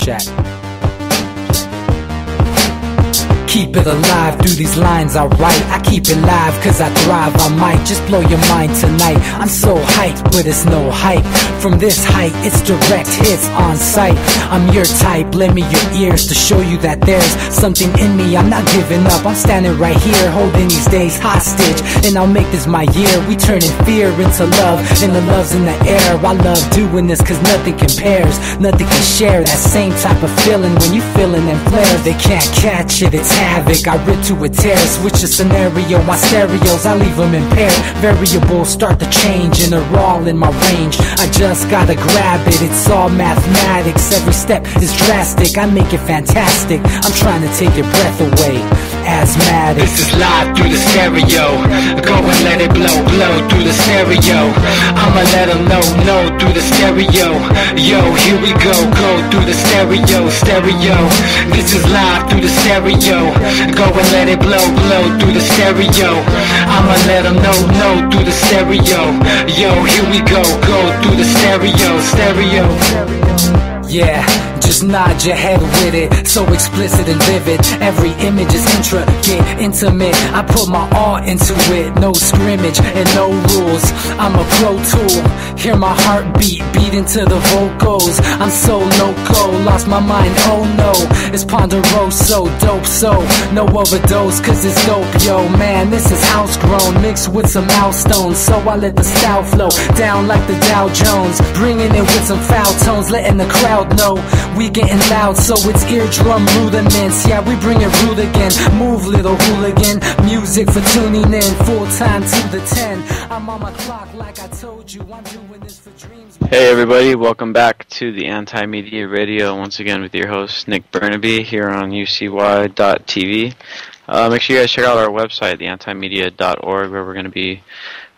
Check. Keep it alive, through these lines I write. I keep it live cause I thrive. I might just blow your mind tonight. I'm so hyped, but it's no hype. From this height, it's direct hits on sight. I'm your type, lend me your ears to show you that there's something in me. I'm not giving up, I'm standing right here, holding these days hostage. And I'll make this my year. We turning fear into love, and the love's in the air. I love doing this cause nothing compares. Nothing can share that same type of feeling when you feeling them flares. They can't catch it, it's havoc, I rip to a tear. Switch the scenario, my stereos, I leave them impaired. Variables start to change and they're all in my range. I just gotta grab it, it's all mathematics. Every step is drastic, I make it fantastic. I'm trying to take your breath away. Asthmatic. This is live through the stereo. Go and let it blow, blow through the stereo. I'ma let them know through the stereo. Yo, here we go through the stereo, stereo. This is live through the stereo. Go and let it blow, blow through the stereo. I'ma let them know through the stereo. Yo, here we go through the stereo, stereo. Yeah, just nod your head with it, so explicit and vivid. Every image is intricate, intimate. I put my all into it, no scrimmage and no rules. I'm a pro tool, hear my heartbeat, beat into the vocals. I'm so loco, lost my mind, oh no. It's ponderoso, dope, so no overdose, cause it's dope, yo. Man, this is house grown, mixed with some milestones. So I let the style flow down like the Dow Jones, bringing it with some foul tones, letting the crowd know we getting loud, so it's eardrum rudiments. Yeah, we bring it rude again. Move, little hooligan. Music for tuning in, full time to the 10. I'm on my clock like I told you. I'm doing this for dreams. Hey everybody, welcome back to the Anti-Media Radio, once again with your host Nick Burnaby here on UCY.tv. Make sure you guys check out our website, theantimedia.org, where we're going to be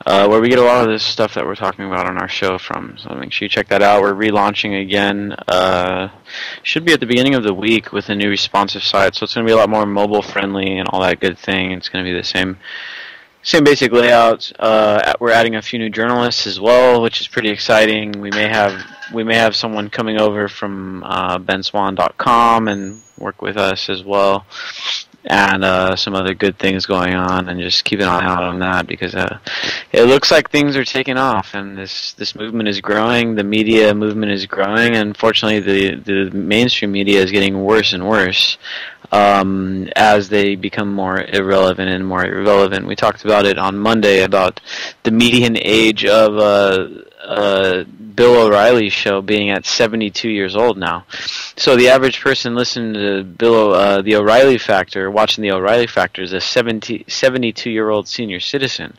where we get a lot of this stuff that we're talking about on our show from. So make sure you check that out. We're relaunching again. Should be at the beginning of the week with a new responsive site. So it's going to be a lot more mobile friendly and all that good thing. It's going to be the same basic layout. We're adding a few new journalists as well, which is pretty exciting. We may have someone coming over from benswan.com and work with us as well. And some other good things going on, and just keep an eye out on that, because it looks like things are taking off, and this movement is growing. The media movement is growing, and unfortunately the mainstream media is getting worse and worse as they become more irrelevant and more irrelevant. We talked about it on Monday about the median age of Bill O'Reilly's show being at 72 years old now. So the average person listening to the O'Reilly Factor, watching the O'Reilly Factor, is a 72-year-old senior citizen.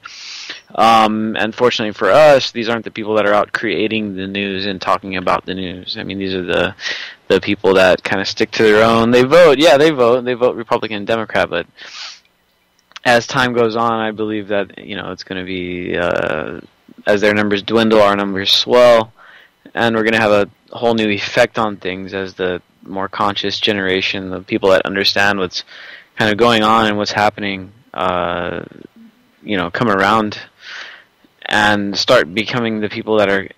Unfortunately for us, these aren't the people that are out creating the news and talking about the news. I mean, these are the people that kind of stick to their own. They vote Republican and Democrat, but as time goes on, I believe that, it's going to be, as their numbers dwindle, our numbers swell, and we're going to have a whole new effect on things as the more conscious generation, the people that understand what's kind of going on and what's happening, come around and start becoming the people that are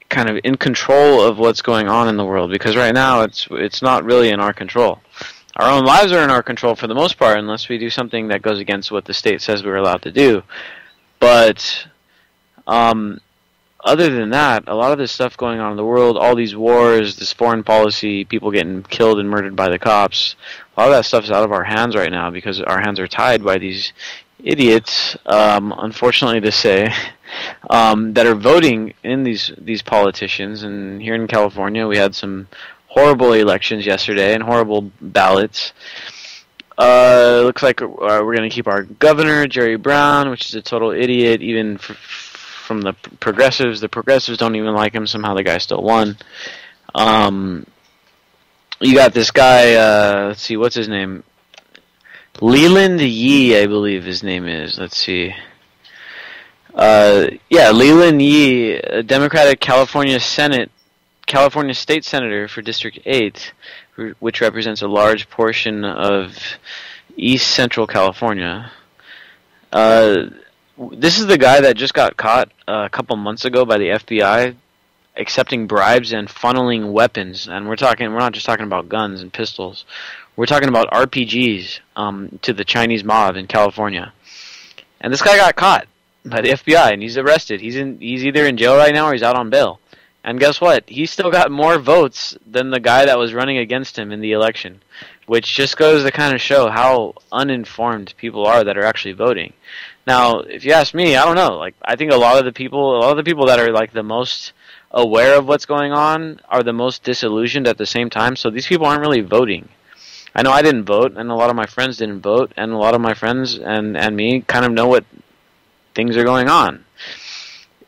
kind of in control of what's going on in the world. Because right now it's not really in our control. Our own lives are in our control for the most part, unless we do something that goes against what the state says we're allowed to do. But other than that, a lot of this stuff going on in the world, all these wars, this foreign policy, people getting killed and murdered by the cops, a lot of that stuff is out of our hands right now, because our hands are tied by these idiots, unfortunately to say, that are voting in these politicians. And here in California, we had some horrible elections yesterday and horrible ballots. It looks like we're going to keep our governor, Jerry Brown, which is a total idiot, even from the progressives. The progressives don't even like him. Somehow the guy still won. You got this guy, let's see, what's his name? Leland Yee, I believe his name is. Let's see. Leland Yee, a Democratic California State Senator for District 8, which represents a large portion of East Central California. This is the guy that just got caught a couple months ago by the FBI accepting bribes and funneling weapons. And we're not just talking about guns and pistols. We're talking about RPGs to the Chinese mob in California. And this guy got caught by the FBI, and he's arrested. He's either in jail right now or he's out on bail. And guess what? He still got more votes than the guy that was running against him in the election, which just goes to kind of show how uninformed people are that are actually voting. Now, if you ask me, I don't know. Like, I think a lot of the people that are like the most aware of what's going on are the most disillusioned at the same time. So these people aren't really voting. I know I didn't vote, and a lot of my friends didn't vote, and a lot of my friends and me kind of know what things are going on.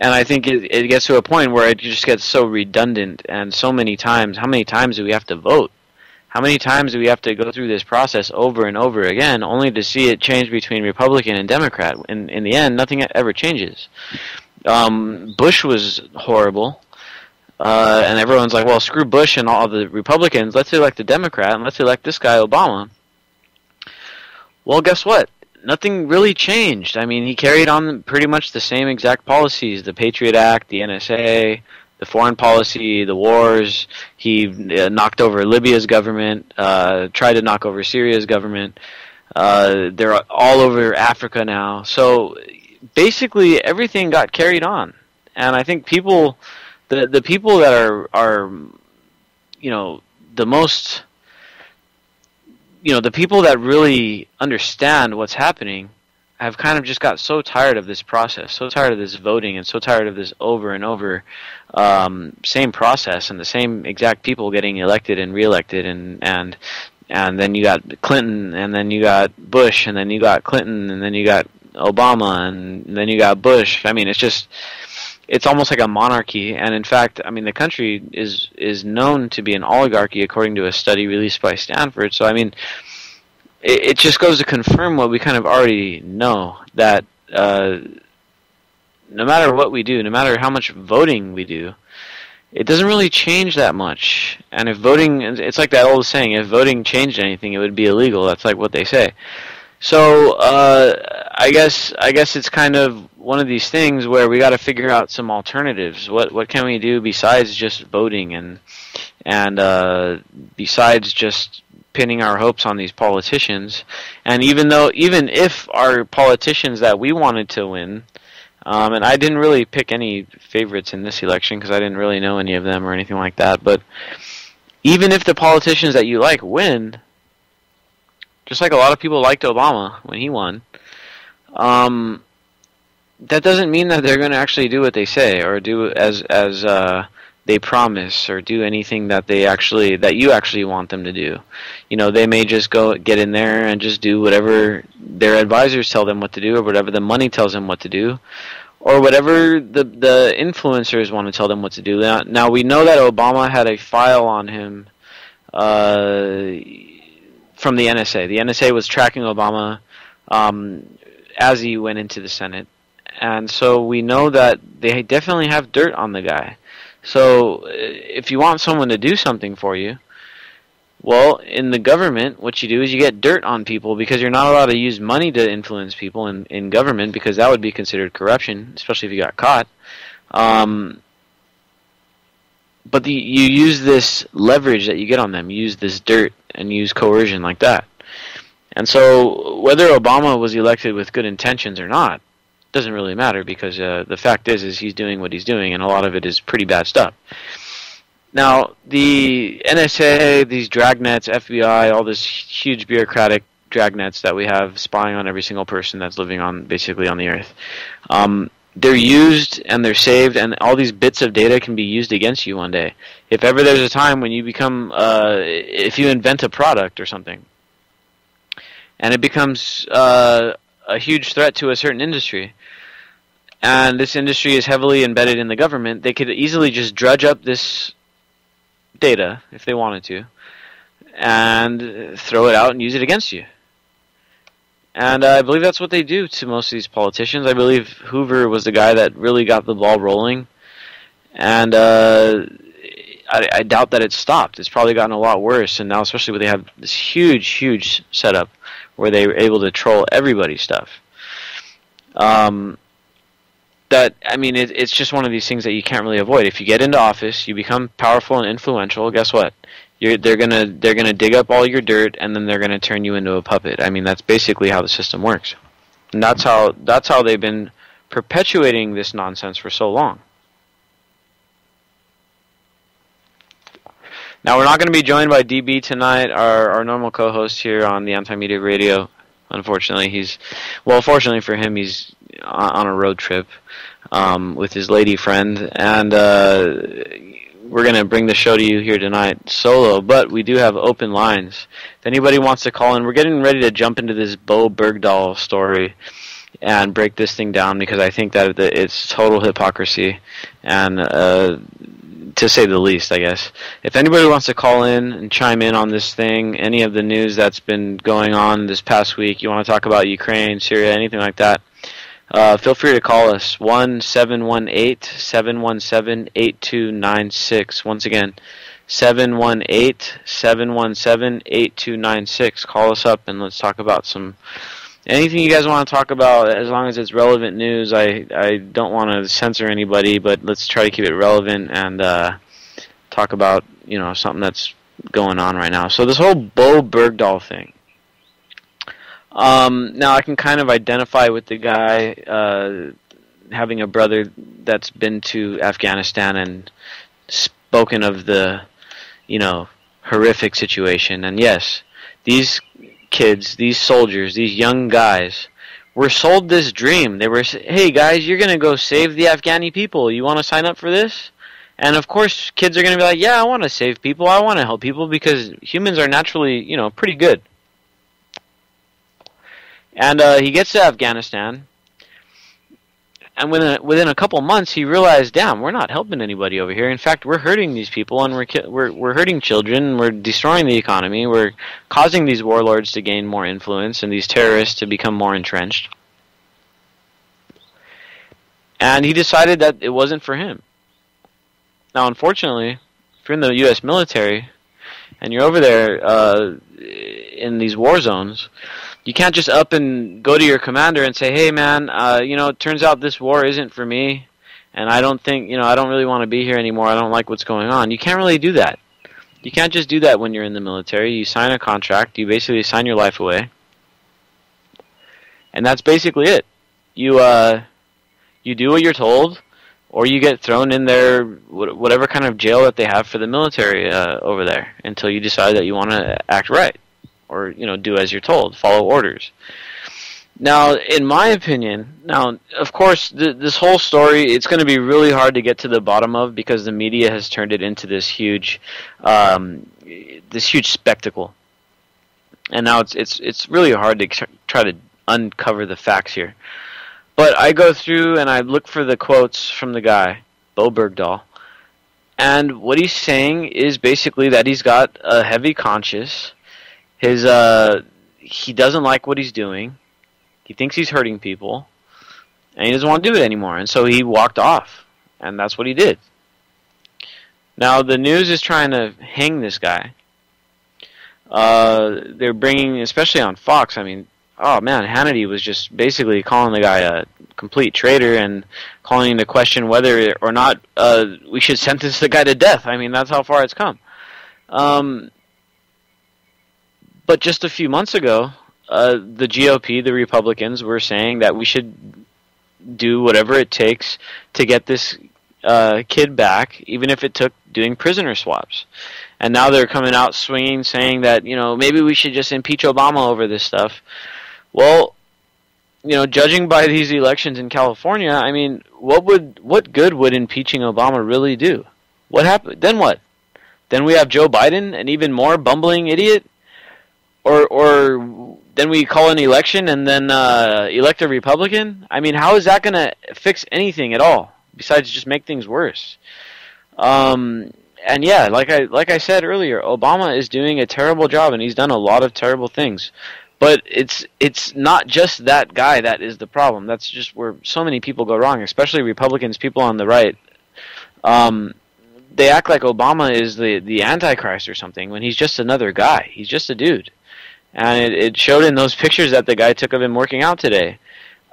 And I think it gets to a point where it just gets so redundant, and so many times, how many times do we have to vote? How many times do we have to go through this process over and over again, only to see it change between Republican and Democrat? In the end, nothing ever changes. Bush was horrible, and everyone's like, well, screw Bush and all the Republicans. Let's elect a Democrat, and let's elect this guy, Obama. Well, guess what? Nothing really changed. I mean, he carried on pretty much the same exact policies: the Patriot Act, the NSA, the foreign policy, the wars. He knocked over Libya's government, tried to knock over Syria's government. They're all over Africa now. So basically, everything got carried on. And I think people, the people that are the most, the people that really understand what's happening have kind of just got so tired of this process, so tired of this voting, and so tired of this over and over same process and the same exact people getting elected and reelected, and then you got Clinton, and then you got Bush, and then you got Clinton, and then you got Obama, and then you got Bush. I mean, it's almost like a monarchy. And in fact, I mean, the country is known to be an oligarchy according to a study released by Stanford. So I mean, it just goes to confirm what we kind of already know, that no matter what we do, no matter how much voting we do, it doesn't really change that much. And if voting, it's like that old saying, if voting changed anything, it would be illegal. That's like what they say. So I guess it's kind of one of these things where we got to figure out some alternatives. What can we do besides just voting, and besides just pinning our hopes on these politicians? And even if our politicians that we wanted to win, and I didn't really pick any favorites in this election because I didn't really know any of them or anything like that, but even if the politicians that you like win, just like a lot of people liked Obama when he won, that doesn't mean that they're going to actually do what they say, or do as they promise, or do anything that you actually want them to do. They may just go get in there and just do whatever their advisors tell them what to do, or whatever the money tells them what to do, or whatever the influencers want to tell them what to do. Now we know that Obama had a file on him from the NSA. The NSA was tracking Obama as he went into the Senate. And so we know that they definitely have dirt on the guy. So if you want someone to do something for you, well, in the government, what you do is you get dirt on people, because you're not allowed to use money to influence people in government, because that would be considered corruption, especially if you got caught. But you use this leverage that you get on them. You use this dirt and use coercion like that. And so whether Obama was elected with good intentions or not doesn't really matter, because the fact is he's doing what he's doing, and a lot of it is pretty bad stuff. Now, the NSA, these dragnets, FBI, all this huge bureaucratic dragnets that we have spying on every single person that's living basically on the earth, they're used and they're saved, and all these bits of data can be used against you one day. If ever there's a time when you become, if you invent a product or something, and it becomes a huge threat to a certain industry, and this industry is heavily embedded in the government, they could easily just drudge up this data, if they wanted to, and throw it out and use it against you. And I believe that's what they do to most of these politicians. I believe Hoover was the guy that really got the ball rolling, and I doubt that it's stopped. It's probably gotten a lot worse, and now especially when they have this huge setup where they were able to troll everybody's stuff. that, I mean, it's just one of these things that you can't really avoid. If you get into office, you become powerful and influential. Guess what? They're gonna dig up all your dirt, and then they're gonna turn you into a puppet. I mean, that's basically how the system works, and that's how they've been perpetuating this nonsense for so long. Now, we're not going to be joined by DB tonight, our normal co-host here on the Anti-Media Radio. Unfortunately, fortunately for him, he's on a road trip with his lady friend, and we're going to bring the show to you here tonight solo, but we do have open lines. If anybody wants to call in, we're getting ready to jump into this Bo Bergdahl story and break this thing down, because I think that it's total hypocrisy, and to say the least, I guess. If anybody wants to call in and chime in on this thing, any of the news that's been going on this past week, you want to talk about Ukraine, Syria, anything like that, feel free to call us, 1-718-717-8296. Once again, 718-717-8296. Call us up and let's talk about anything you guys want to talk about, as long as it's relevant news. I don't want to censor anybody, but let's try to keep it relevant and talk about, something that's going on right now. So this whole Bo Bergdahl thing. Now I can kind of identify with the guy having a brother that's been to Afghanistan and spoken of the, horrific situation. And yes, these kids, these soldiers, these young guys were sold this dream. They were, hey guys, you're going to go save the Afghani people. You want to sign up for this? And of course, kids are going to be like, yeah, I want to save people. I want to help people, because humans are naturally, pretty good. And he gets to Afghanistan, and within a couple months, he realized, damn, we're not helping anybody over here. In fact, we're hurting these people, and we're hurting children. We're destroying the economy. We're causing these warlords to gain more influence and these terrorists to become more entrenched. And he decided that it wasn't for him. Now, unfortunately, if you're in the U.S. military and you're over there in these war zones, you can't just up and go to your commander and say, hey man, it turns out this war isn't for me, and I don't think, I don't really want to be here anymore, I don't like what's going on. You can't really do that. You can't just do that when you're in the military. You sign a contract, you basically sign your life away, and that's basically it. You do what you're told, or you get thrown in their whatever kind of jail that they have for the military over there, until you decide that you want to act right. Or, do as you're told, follow orders. Now, in my opinion, of course, this whole story, it's going to be really hard to get to the bottom of, because the media has turned it into this huge spectacle. And now it's really hard to try to uncover the facts here. But I go through and I look for the quotes from the guy, Bo Bergdahl, and what he's saying is basically that he's got a heavy conscience. He doesn't like what he's doing. He thinks he's hurting people, and he doesn't want to do it anymore. And so he walked off, and that's what he did. Now the news is trying to hang this guy. They're bringing, especially on Fox. I mean, oh man, Hannity was just basically calling the guy a complete traitor and calling into question whether or not we should sentence the guy to death. I mean, that's how far it's come. But just a few months ago, the GOP, the Republicans, were saying that we should do whatever it takes to get this kid back, even if it took doing prisoner swaps. And now they're coming out swinging, saying that, maybe we should just impeach Obama over this stuff. Well, judging by these elections in California, I mean, what good would impeaching Obama really do? What happened? Then what? Then we have Joe Biden, an even more bumbling idiot? Or then we call an election and then elect a Republican? I mean, how is that going to fix anything at all, besides just make things worse? And yeah, like I said earlier, Obama is doing a terrible job, and he's done a lot of terrible things. But it's not just that guy that is the problem. That's just where so many people go wrong, especially Republicans, people on the right. They act like Obama is the Antichrist or something, when he's just another guy. He's just a dude. And it showed in those pictures that the guy took of him working out today.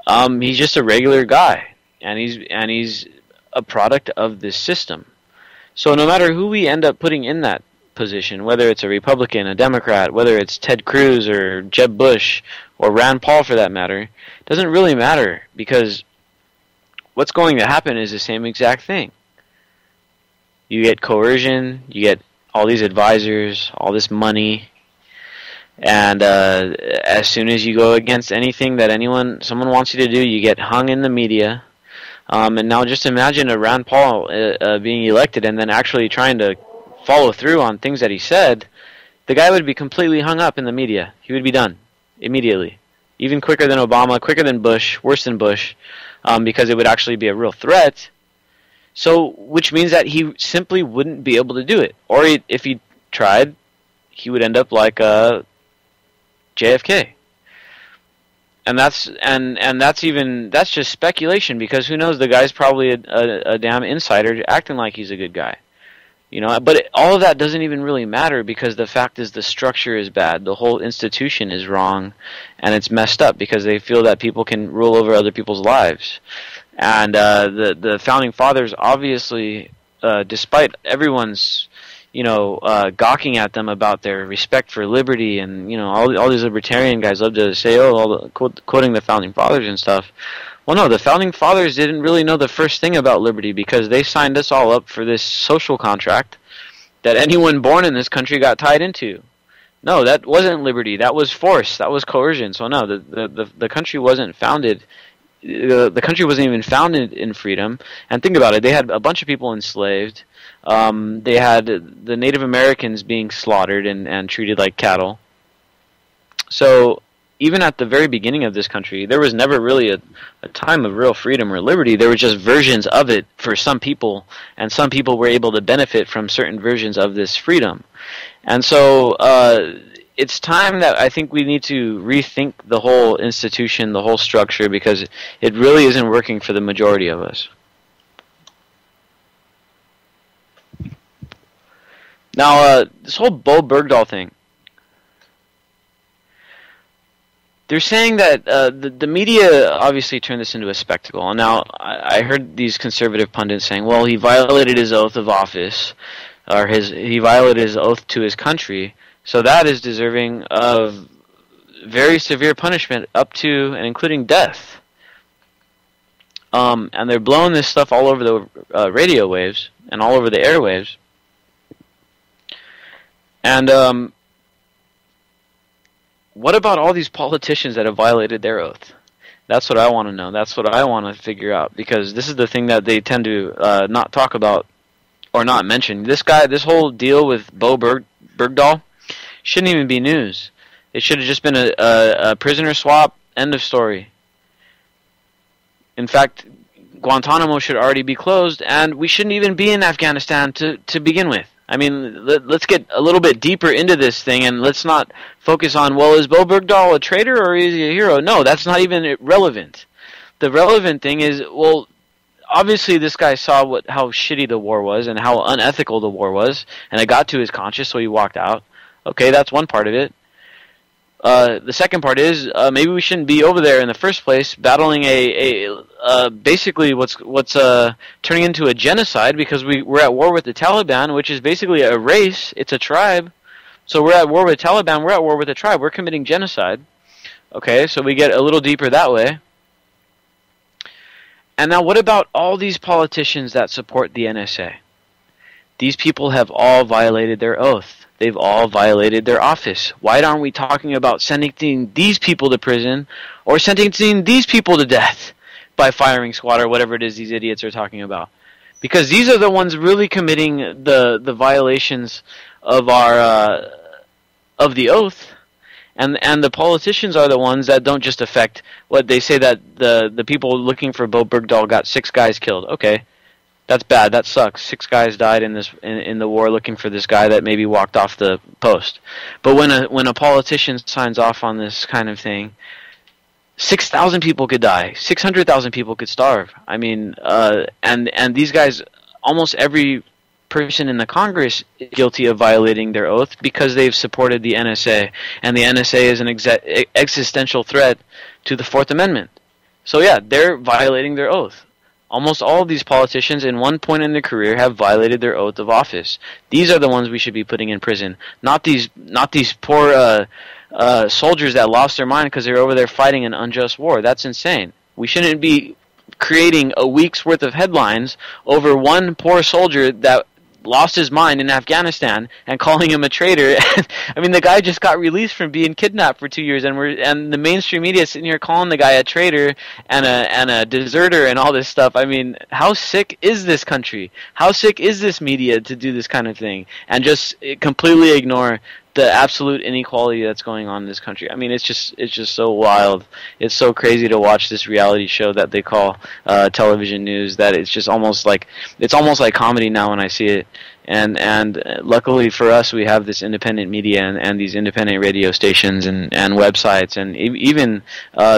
He's just a regular guy. and he's a product of this system. So no matter who we end up putting in that position, whether it's a Republican, a Democrat, whether it's Ted Cruz or Jeb Bush or Rand Paul for that matter, it doesn't really matter, because what's going to happen is the same exact thing. You get coercion, you get all these advisors, all this money, and as soon as you go against anything that someone wants you to do, you get hung in the media. And now just imagine a Rand Paul being elected and then actually trying to follow through on things that he said. The guy would be completely hung up in the media. He would be done immediately. Even quicker than Obama, quicker than Bush, worse than Bush, because it would actually be a real threat. So, which means that he simply wouldn't be able to do it. Or if he tried, he would end up like JFK. And that's just speculation, because who knows, the guy's probably a damn insider acting like he's a good guy. You know, but all of that doesn't even really matter, because the fact is the structure is bad. The whole institution is wrong, and it's messed up because they feel that people can rule over other people's lives. And the Founding Fathers, obviously, despite everyone's, gawking at them about their respect for liberty, and, all these libertarian guys love to say, quoting the Founding Fathers and stuff. Well, no, the Founding Fathers didn't really know the first thing about liberty, because they signed us all up for this social contract that anyone born in this country got tied into. No, that wasn't liberty. That was force. That was coercion. So no, the country wasn't founded. The country wasn't even founded in freedom. And think about it. They had a bunch of people enslaved. They had the Native Americans being slaughtered and treated like cattle. So even at the very beginning of this country, there was never really a time of real freedom or liberty. There were just versions of it for some people, and some people were able to benefit from certain versions of this freedom. And so it's time that I think we need to rethink the whole institution, the whole structure, because it really isn't working for the majority of us. Now, this whole Bo Bergdahl thing, they're saying that the media obviously turned this into a spectacle. Now, I heard these conservative pundits saying, well, he violated his oath of office, or he violated his oath to his country, so that is deserving of very severe punishment, up to and including death. And they're blowing this stuff all over the radio waves and all over the airwaves. And what about all these politicians that have violated their oath? That's what I want to know. That's what I want to figure out, because this is the thing that they tend to not talk about or not mention. This whole deal with Bo Bergdahl shouldn't even be news. It should have just been a prisoner swap, end of story. In fact, Guantanamo should already be closed, and we shouldn't even be in Afghanistan to begin with. I mean, let's get a little bit deeper into this thing, and let's not focus on, well, is Bo Bergdahl a traitor or is he a hero? No, that's not even relevant. The relevant thing is, well, obviously this guy saw how shitty the war was and how unethical the war was, and it got to his conscience, so he walked out. Okay, that's one part of it. The second part is maybe we shouldn't be over there in the first place, battling basically what's turning into a genocide, because we're at war with the Taliban, which is basically a race. It's a tribe. So we're at war with Taliban. We're at war with a tribe. We're committing genocide. Okay, so we get a little deeper that way. And now, what about all these politicians that support the NSA? These people have all violated their oath. They've all violated their office. Why aren't we talking about sentencing these people to prison or sentencing these people to death by firing squad or whatever it is these idiots are talking about? Because these are the ones really committing the violations of our of the oath, and the politicians are the ones that don't just affect what they say, that the people looking for Bo Bergdahl got 6 guys killed. Okay. That's bad. That sucks. 6 guys died in the war looking for this guy that maybe walked off the post. But when a politician signs off on this kind of thing, 6,000 people could die. 600,000 people could starve. I mean, and these guys, almost every person in the Congress is guilty of violating their oath because they've supported the NSA, and the NSA is an existential threat to the Fourth Amendment. So yeah, they're violating their oath. Almost all of these politicians in one point in their career have violated their oath of office. These are the ones we should be putting in prison, not these poor soldiers that lost their mind because they're over there fighting an unjust war. That's insane. We shouldn't be creating a week's worth of headlines over one poor soldier that lost his mind in Afghanistan and calling him a traitor. I mean, the guy just got released from being kidnapped for 2 years, and the mainstream media is sitting here calling the guy a traitor and a deserter and all this stuff. I mean, how sick is this country? How sick is this media to do this kind of thing and just completely ignore the absolute inequality that's going on in this country? I mean, it's just so wild. It's so crazy to watch this reality show that they call television news that it's just almost like comedy now when I see it. And luckily for us, we have this independent media and these independent radio stations and websites and even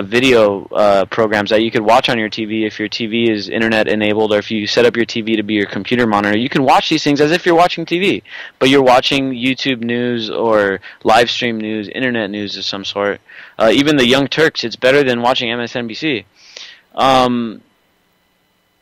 video programs that you could watch on your TV if your TV is internet enabled, or if you set up your TV to be your computer monitor. You can watch these things as if you're watching TV, but you're watching YouTube news or live stream news, internet news of some sort. Even the Young Turks, it's better than watching MSNBC.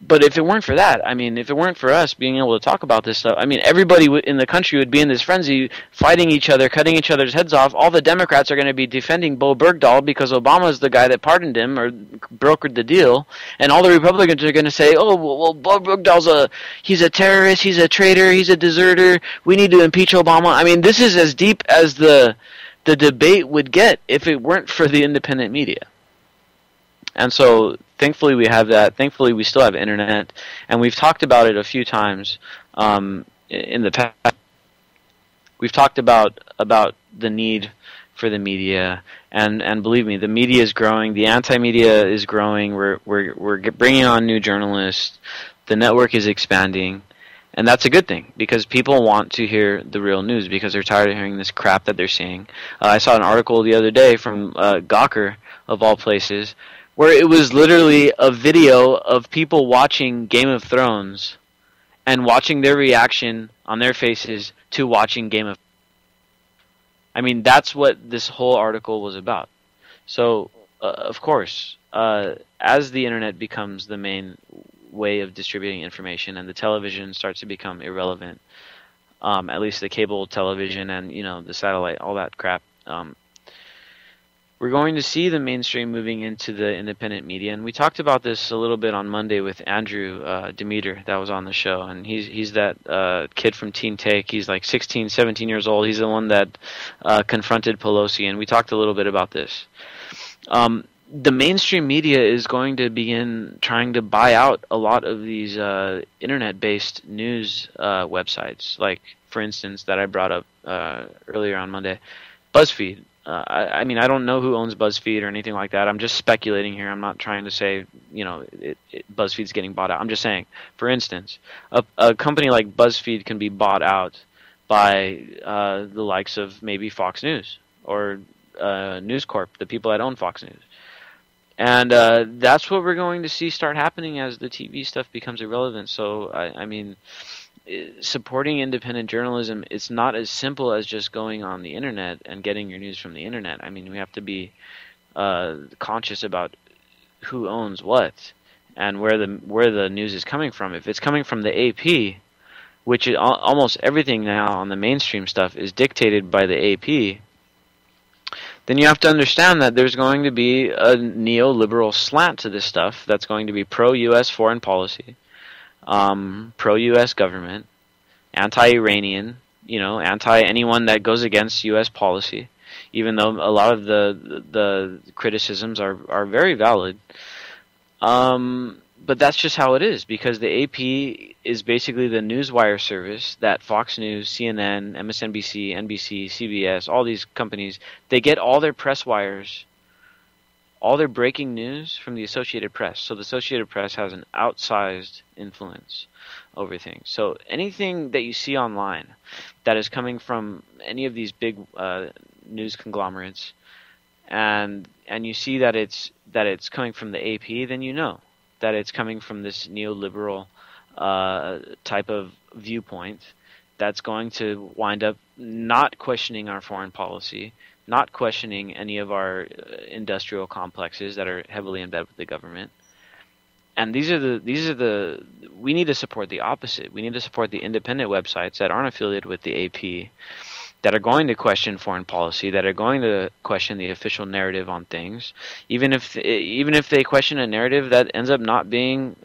But if it weren't for that, I mean, if it weren't for us being able to talk about this stuff, I mean, everybody in the country would be in this frenzy, fighting each other, cutting each other's heads off. All the Democrats are going to be defending Bo Bergdahl because Obama's the guy that pardoned him or brokered the deal, and all the Republicans are going to say, "Oh, well, Bo Bergdahl's he's a terrorist, he's a traitor, he's a deserter. We need to impeach Obama." I mean, this is as deep as the debate would get if it weren't for the independent media. And so, thankfully, we have that. Thankfully, we still have internet, and we've talked about it a few times in the past. We've talked about the need for the media, and believe me, the media is growing. The anti-media is growing. We're bringing on new journalists. The network is expanding, and that's a good thing because people want to hear the real news because they're tired of hearing this crap that they're seeing. I saw an article the other day from Gawker, of all places, where it was literally a video of people watching Game of Thrones and watching their reaction on their faces to watching Game of Thrones. I mean, that's what this whole article was about. So, of course, as the internet becomes the main way of distributing information and the television starts to become irrelevant, at least the cable television and, the satellite, all that crap, we're going to see the mainstream moving into the independent media, and we talked about this a little bit on Monday with Andrew Demeter that was on the show, and he's that kid from Teen Take. He's like 16, 17 years old. He's the one that confronted Pelosi, and we talked a little bit about this. The mainstream media is going to begin trying to buy out a lot of these internet-based news websites, like, for instance, that I brought up earlier on Monday, BuzzFeed. I mean, I don't know who owns BuzzFeed or anything like that. I'm just speculating here. I'm not trying to say, BuzzFeed's getting bought out. I'm just saying, for instance, a company like BuzzFeed can be bought out by the likes of maybe Fox News or News Corp, the people that own Fox News. And that's what we're going to see start happening as the TV stuff becomes irrelevant. So, I mean, supporting independent journalism, it's not as simple as just going on the internet and getting your news from the internet. I mean, we have to be conscious about who owns what and where the news is coming from. If it's coming from the AP, which is almost everything now on the mainstream stuff is dictated by the AP, then you have to understand that there's going to be a neoliberal slant to this stuff that's going to be pro-U.S. foreign policy, pro-U.S. government, anti-Iranian, anti-anyone that goes against U.S. policy, even though a lot of the criticisms are very valid. But that's just how it is, because the AP is basically the newswire service that Fox News, CNN, MSNBC, NBC, CBS, all these companies, they get all their press wires, all their breaking news from the Associated Press. So the Associated Press has an outsized influence over things. So anything that you see online that is coming from any of these big news conglomerates, and you see that it's coming from the AP, then you know that it's coming from this neoliberal type of viewpoint that's going to wind up not questioning our foreign policy, not questioning any of our industrial complexes that are heavily embedded with the government, And these are the we need to support the opposite. We need to support the independent websites that aren't affiliated with the AP, that are going to question foreign policy, that are going to question the official narrative on things, even if they question a narrative that ends up not being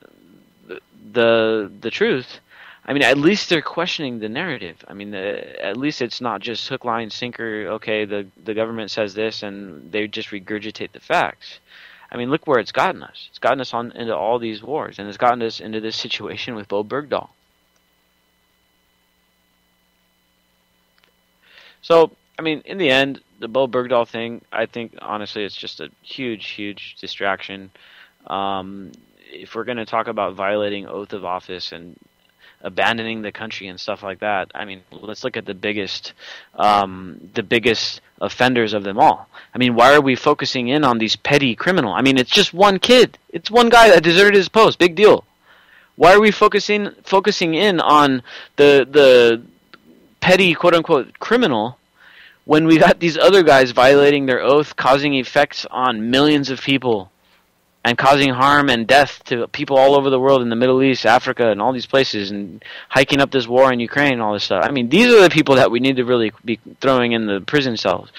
the truth. I mean, at least they're questioning the narrative. I mean, at least it's not just hook, line, sinker. Okay, the government says this, and they just regurgitate the facts. I mean, look where it's gotten us. It's gotten us into all these wars, and it's gotten us into this situation with Bo Bergdahl. So, I mean, in the end, the Bo Bergdahl thing, I think, honestly, it's just a huge, huge distraction. If we're going to talk about violating oath of office and abandoning the country and stuff like that, I mean, let's look at the biggest offenders of them all. I mean, why are we focusing in on these petty criminal? I mean, it's just one kid. It's one guy that deserted his post. Big deal. Why are we focusing in on the petty quote-unquote criminal when we got these other guys violating their oath, causing effects on millions of people and causing harm and death to people all over the world, in the Middle East, Africa, and all these places, and hiking up this war in Ukraine and all this stuff? I mean, these are the people that we need to really be throwing in the prison cells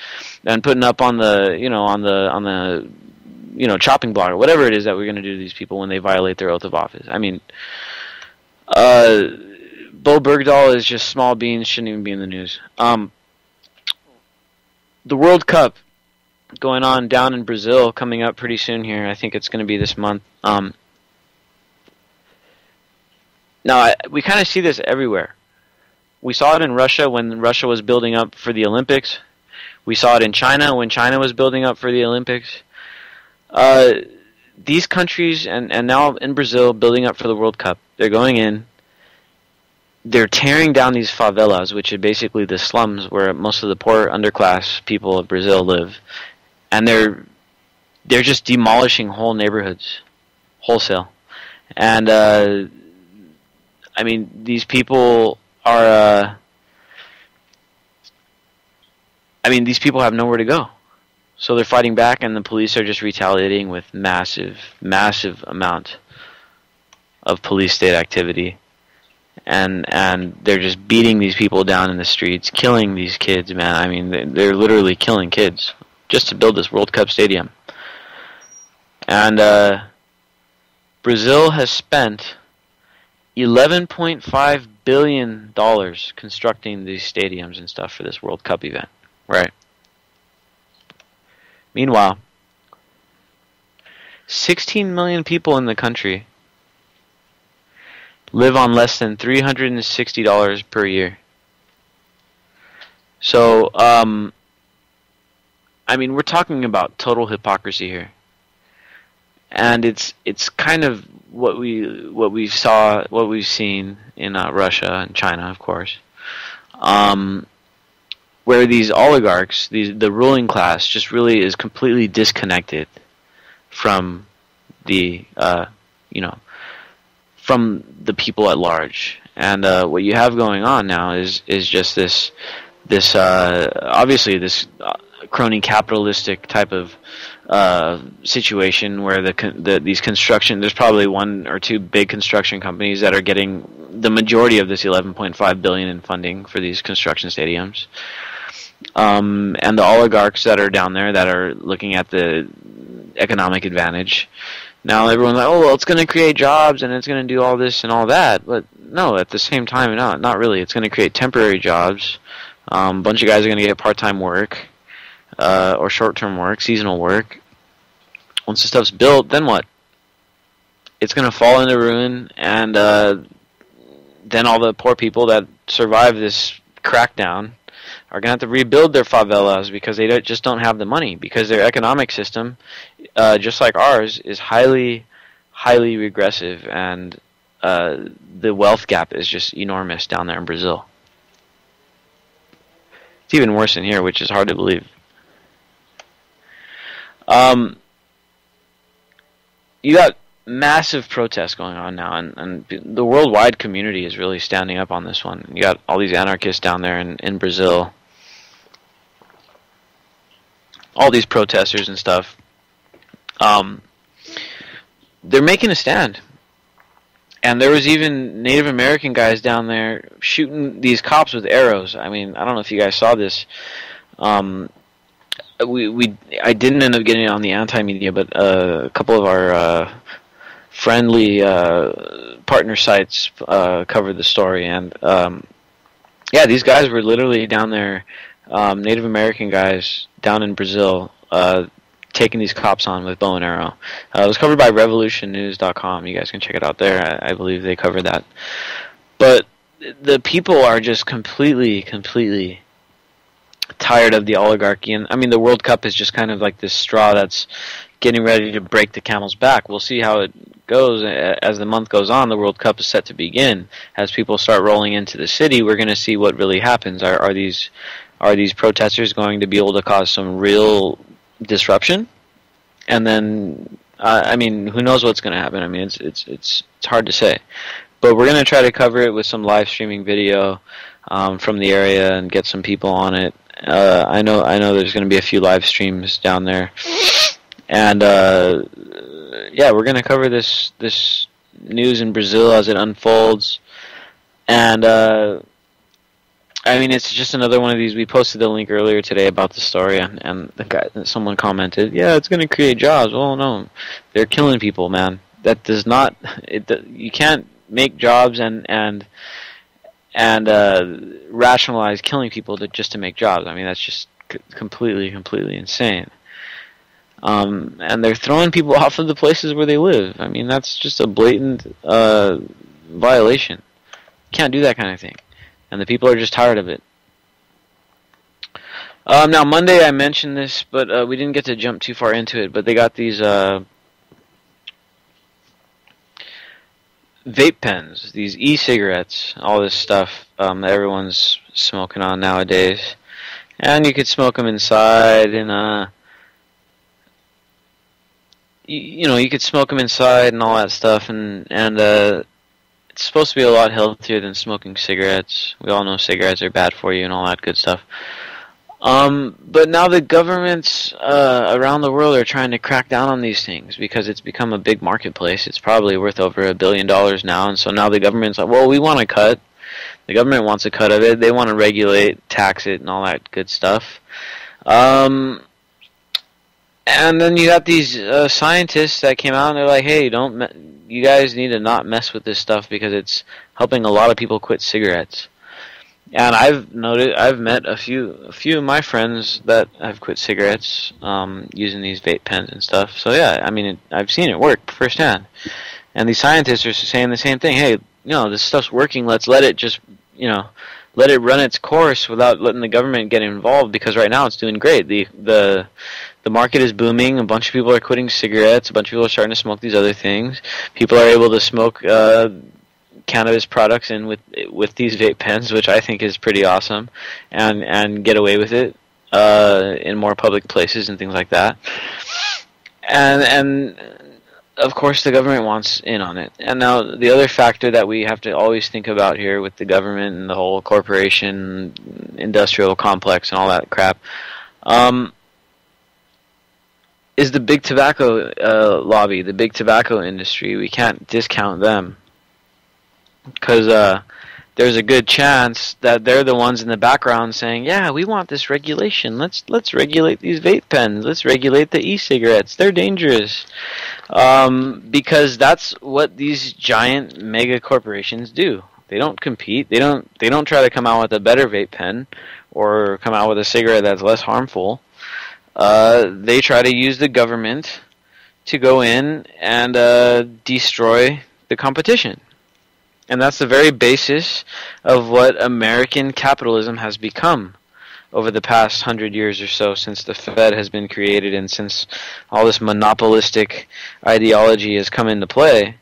and putting up on the chopping block or whatever it is that we're going to do to these people when they violate their oath of office. I mean, Bo Bergdahl is just small beans, shouldn't even be in the news. The World Cup going on down in Brazil, coming up pretty soon here. I think it's going to be this month. Now, we kind of see this everywhere. We saw it in Russia when Russia was building up for the Olympics. We saw it in China when China was building up for the Olympics. These countries, and now in Brazil, building up for the World Cup, they're going in. They're tearing down these favelas, which are basically the slums where most of the poor underclass people of Brazil live. And they're just demolishing whole neighborhoods, wholesale. And, I mean, these people are, these people have nowhere to go. So they're fighting back, and the police are just retaliating with massive, massive amount of police state activity. And they're just beating these people down in the streets, killing these kids, man. I mean, they're literally killing kids just to build this World Cup stadium. And Brazil has spent $11.5 billion constructing these stadiums and stuff for this World Cup event. Right. Meanwhile, 16 million people in the country live on less than $360 per year. So, we're talking about total hypocrisy here, and it's kind of what we've seen in Russia and China, of course, where these oligarchs, the ruling class, just really is completely disconnected from the from the people at large. And what you have going on now is just this obviously this crony capitalistic type of situation where these construction, there's probably one or two big construction companies that are getting the majority of this $11.5 billion in funding for these construction stadiums, and the oligarchs that are down there that are looking at the economic advantage. Now everyone's like, oh, well, it's going to create jobs and it's going to do all this and all that. But no, at the same time, not really. It's going to create temporary jobs. A bunch of guys are going to get part-time work or short-term work, seasonal work. Once the stuff's built, then what? It's going to fall into ruin, and then all the poor people that survive this crackdown are going to have to rebuild their favelas because they just don't have the money, because their economic system, just like ours, is highly, highly regressive, and the wealth gap is just enormous down there in Brazil. It's even worse in here, which is hard to believe. You got massive protests going on now, and the worldwide community is really standing up on this one. You got all these anarchists down there in Brazil, all these protesters and stuff. they're making a stand. And there was even Native American guys down there shooting these cops with arrows. I mean, I don't know if you guys saw this. I didn't end up getting it on the anti-media, but a couple of our friendly partner sites covered the story. And yeah, these guys were literally down there, Native American guys down in Brazil, taking these cops on with bow and arrow. It was covered by revolutionnews.com. You guys can check it out there. I believe they covered that. But the people are just completely tired of the oligarchy. And I mean, the World Cup is just kind of like this straw that's getting ready to break the camel's back. We'll see how it goes as the month goes on. The World Cup is set to begin. As people start rolling into the city, we're going to see what really happens. Are these protesters going to be able to cause some real disruption? And then I mean, who knows what's going to happen? I mean, it's hard to say, but we're going to try to cover it with some live streaming video from the area and get some people on it. I know there's going to be a few live streams down there, and yeah, we're going to cover this news in Brazil as it unfolds. And I mean, it's just another one of these. We posted the link earlier today about the story, and someone commented, "Yeah, it's going to create jobs." Well, no, they're killing people, man. That does not. You can't make jobs and rationalize killing people just to make jobs. I mean, that's just completely insane. And they're throwing people off of the places where they live. I mean, that's just a blatant violation. You can't do that kind of thing. And the people are just tired of it. Now, Monday I mentioned this, but we didn't get to jump too far into it. But they got these vape pens, these e-cigarettes, all this stuff that everyone's smoking on nowadays. And you could smoke them inside, and you could smoke them inside and all that stuff, and it's supposed to be a lot healthier than smoking cigarettes. We all know cigarettes are bad for you and all that good stuff. But now the governments around the world are trying to crack down on these things because it's become a big marketplace. It's probably worth over $1 billion now, and so now the government's like, well, we want a cut. The government wants a cut of it. They want to regulate, tax it, and all that good stuff. And then you got these scientists that came out and they're like, hey, you guys need to not mess with this stuff because it's helping a lot of people quit cigarettes. And I've met a few of my friends that have quit cigarettes using these vape pens and stuff. So yeah, I mean, I've seen it work firsthand. And these scientists are saying the same thing. Hey, this stuff's working. Let's let it just, let it run its course without letting the government get involved, because right now it's doing great. The market is booming. A bunch of people are quitting cigarettes. A bunch of people are starting to smoke these other things. People are able to smoke cannabis products in with these vape pens, which I think is pretty awesome, and get away with it in more public places and things like that. And of course the government wants in on it. And now the other factor that we have to always think about here with the government and the whole corporation, industrial complex and all that crap, is the big tobacco lobby, the big tobacco industry. We can't discount them, because there's a good chance that they're the ones in the background saying, yeah, we want this regulation. Let's regulate these vape pens. Let's regulate the e-cigarettes. They're dangerous. Because that's what these giant mega corporations do. They don't compete. They don't try to come out with a better vape pen or come out with a cigarette that's less harmful. They try to use the government to go in and destroy the competition. And that's the very basis of what American capitalism has become over the past 100 years or so, since the Fed has been created and since all this monopolistic ideology has come into play,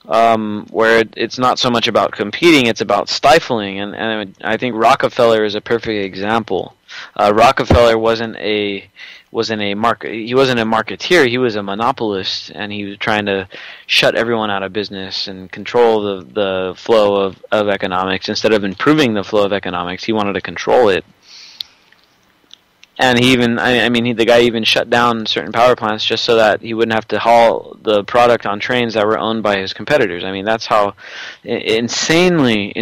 where it's not so much about competing, it's about stifling. And I think Rockefeller is a perfect example. Rockefeller wasn't a marketeer, he was a monopolist, and he was trying to shut everyone out of business and control the flow of economics. Instead of improving the flow of economics, he wanted to control it. And he even, the guy even shut down certain power plants just so that he wouldn't have to haul the product on trains that were owned by his competitors. I mean, that's how insanely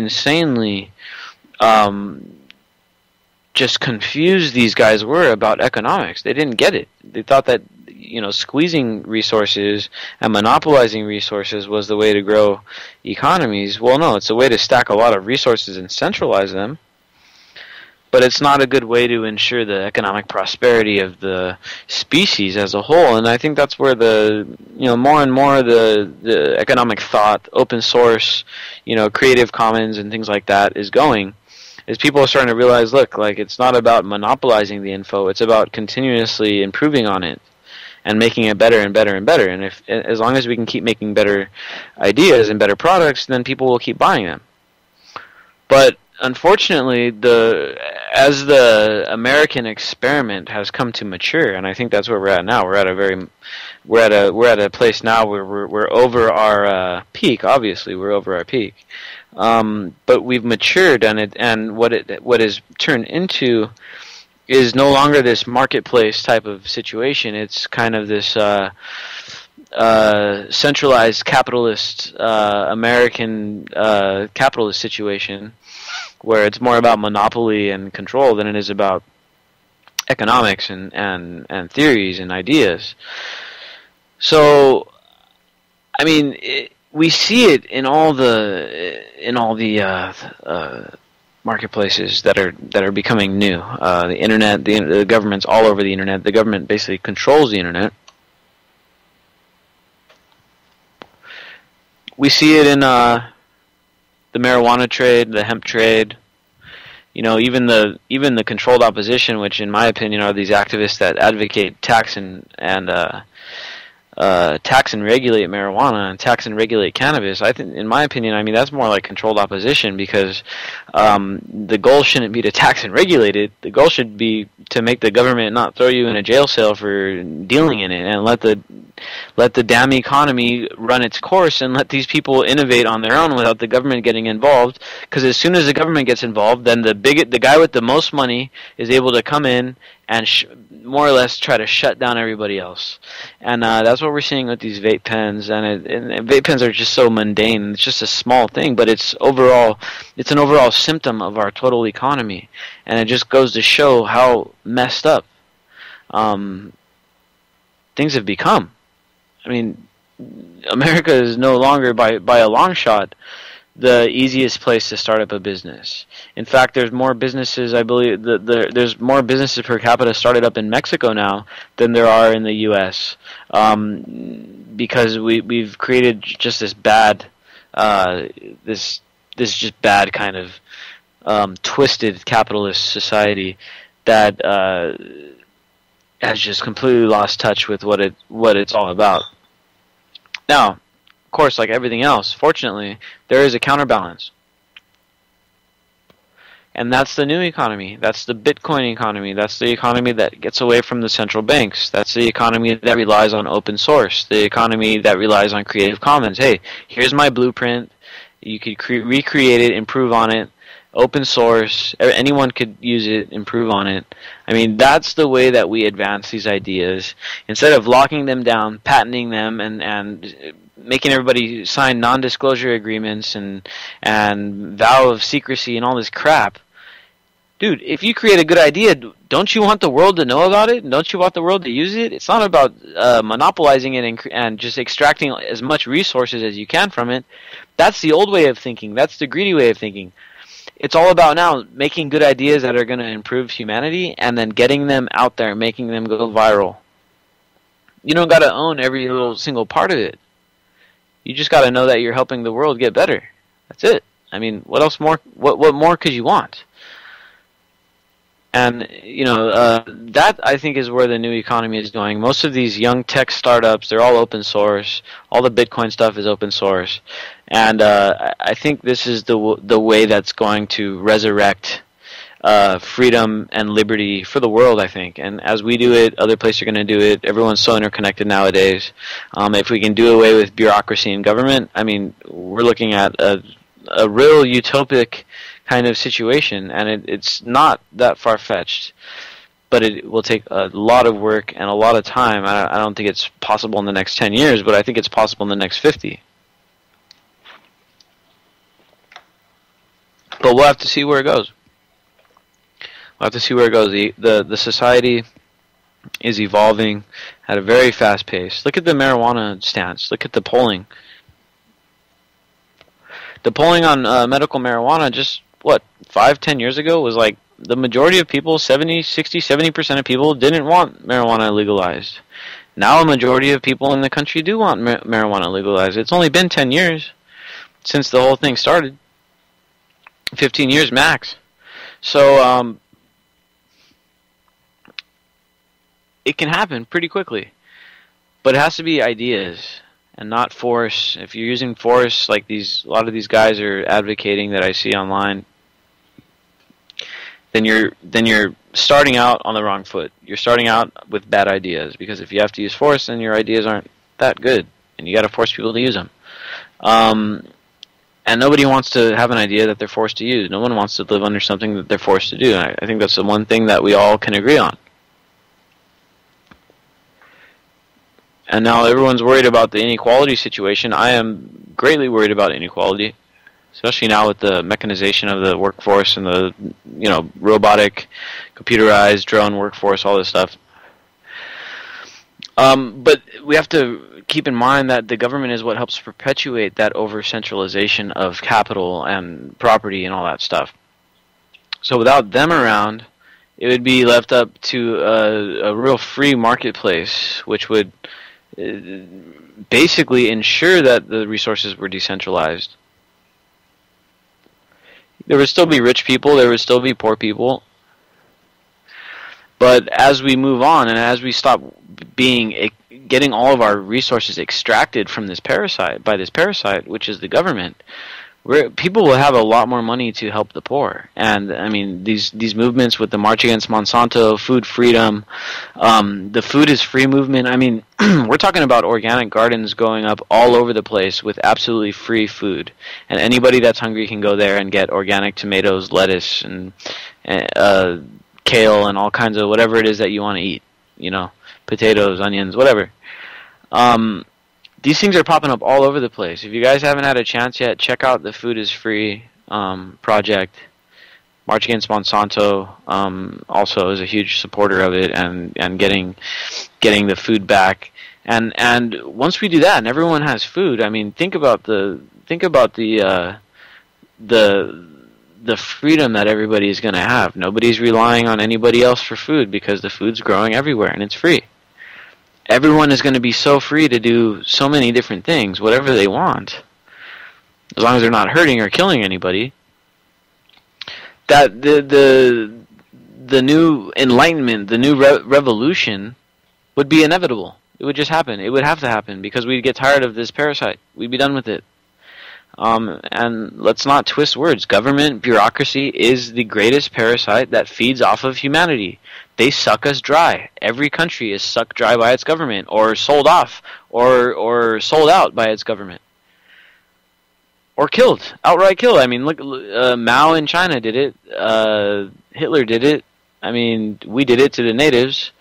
just confused these guys were about economics. They didn't get it. They thought that, squeezing resources and monopolizing resources was the way to grow economies. Well, no, it's a way to stack a lot of resources and centralize them. But it's not a good way to ensure the economic prosperity of the species as a whole. And I think that's where more and more the economic thought, open source, Creative Commons and things like that is going. Is people are starting to realize, look, like it's not about monopolizing the info, it's about continuously improving on it and making it better and better and better. And as long as we can keep making better ideas and better products, then people will keep buying them. But unfortunately, as the American experiment has come to mature, and I think that's where we're at now. We're at a place now where we're over our peak. Obviously, we're over our peak, but we've matured, and what is turned into is no longer this marketplace type of situation. It's kind of this centralized capitalist American capitalist situation, where it's more about monopoly and control than it is about economics and theories and ideas. So, I mean, we see it in all the marketplaces that are becoming new. The internet, the government's all over the internet. The government basically controls the internet. We see it in the marijuana trade, the hemp trade, even the controlled opposition, which in my opinion are these activists that advocate tax and regulate marijuana and tax and regulate cannabis. I think, in my opinion, that's more like controlled opposition, because the goal shouldn't be to tax and regulate it. The goal should be to make the government not throw you in a jail cell for dealing in it, and let the damn economy run its course, and let these people innovate on their own without the government getting involved. Because as soon as the government gets involved, then the guy with the most money is able to come in and more or less try to shut down everybody else. And that's what we're seeing with these vape pens. And vape pens are just so mundane. It's just a small thing, but it's an overall symptom of our total economy. And it just goes to show how messed up things have become. I mean, America is no longer, by a long shot, the easiest place to start up a business. In fact, there's more businesses, I believe, there's more businesses per capita started up in Mexico now than there are in the U.S. Because we've created just this bad, this just bad kind of twisted capitalist society that has just completely lost touch with what it's all about. Now, of course, like everything else, fortunately, there is a counterbalance. And that's the new economy. That's the Bitcoin economy. That's the economy that gets away from the central banks. That's the economy that relies on open source. The economy that relies on Creative Commons. Hey, here's my blueprint. You could recreate it, improve on it. Open source. Anyone could use it, improve on it. I mean, that's the way that we advance these ideas. Instead of locking them down, patenting them, and making everybody sign non-disclosure agreements and vow of secrecy and all this crap. Dude, if you create a good idea, don't you want the world to know about it? Don't you want the world to use it? It's not about monopolizing it and just extracting as much resources as you can from it. That's the old way of thinking. That's the greedy way of thinking. It's all about now making good ideas that are going to improve humanity and then getting them out there, making them go viral. You don't got to own every little single part of it. You just got to know that you're helping the world get better. That's it. I mean, what else more? What more could you want? And, that I think is where the new economy is going. Most of these young tech startups, they're all open source. All the Bitcoin stuff is open source. And I think this is the way that's going to resurrect freedom and liberty for the world, I think. And as we do it, other places are going to do it. Everyone's so interconnected nowadays. If we can do away with bureaucracy in government, I mean, we're looking at a real utopic kind of situation, and it's not that far-fetched. but it will take a lot of work and a lot of time. I don't think it's possible in the next 10 years, but I think it's possible in the next 50. But we'll have to see where it goes. We'll have to see where it goes. The society is evolving at a very fast pace. Look at the marijuana stance. Look at the polling. The polling on medical marijuana just, 5-10 years ago was like the majority of people, 70% of people didn't want marijuana legalized. Now a majority of people in the country do want marijuana legalized. It's only been 10 years since the whole thing started. 15 years max. So it can happen pretty quickly. But it has to be ideas and not force. If you're using force like a lot of these guys are advocating that I see online, then you're starting out on the wrong foot. You're starting out with bad ideas, because if you have to use force, then your ideas aren't that good, and you got to force people to use them. And nobody wants to have an idea that they're forced to use. No one wants to live under something that they're forced to do. And I think that's the one thing that we all can agree on. And now everyone's worried about the inequality situation. I am greatly worried about inequality, especially now with the mechanization of the workforce and the robotic, computerized drone workforce, all this stuff. But we have to keep in mind that the government is what helps perpetuate that over-centralization of capital and property and all that stuff. So without them around, it would be left up to a real free marketplace, which would basically ensure that the resources were decentralized. There would still be rich people, there would still be poor people. But as we move on and as we stop getting all of our resources extracted from this parasite, which is the government, people will have a lot more money to help the poor. And I mean, these movements with the March Against Monsanto, food freedom, the food is free movement. I mean, we're talking about organic gardens going up all over the place with absolutely free food. And anybody that's hungry can go there and get organic tomatoes, lettuce, and kale, and all kinds of whatever it is that you want to eat. Potatoes, onions, whatever. These things are popping up all over the place. If you guys haven't had a chance yet, check out the Food is Free project. March Against Monsanto also is a huge supporter of it, and getting the food back. And once we do that, and everyone has food, I mean, think about the freedom that everybody is going to have. Nobody's relying on anybody else for food because the food's growing everywhere and it's free. Everyone is going to be so free to do so many different things, whatever they want, as long as they're not hurting or killing anybody. That the new enlightenment, the new revolution, would be inevitable. It would just happen. It would have to happen because we'd get tired of this parasite. We'd be done with it. And let's not twist words. Government bureaucracy is the greatest parasite that feeds off of humanity. They suck us dry. Every country is sucked dry by its government, or sold off, or sold out by its government, or killed, outright killed. I mean, look, Mao in China did it. Hitler did it. I mean, we did it to the natives.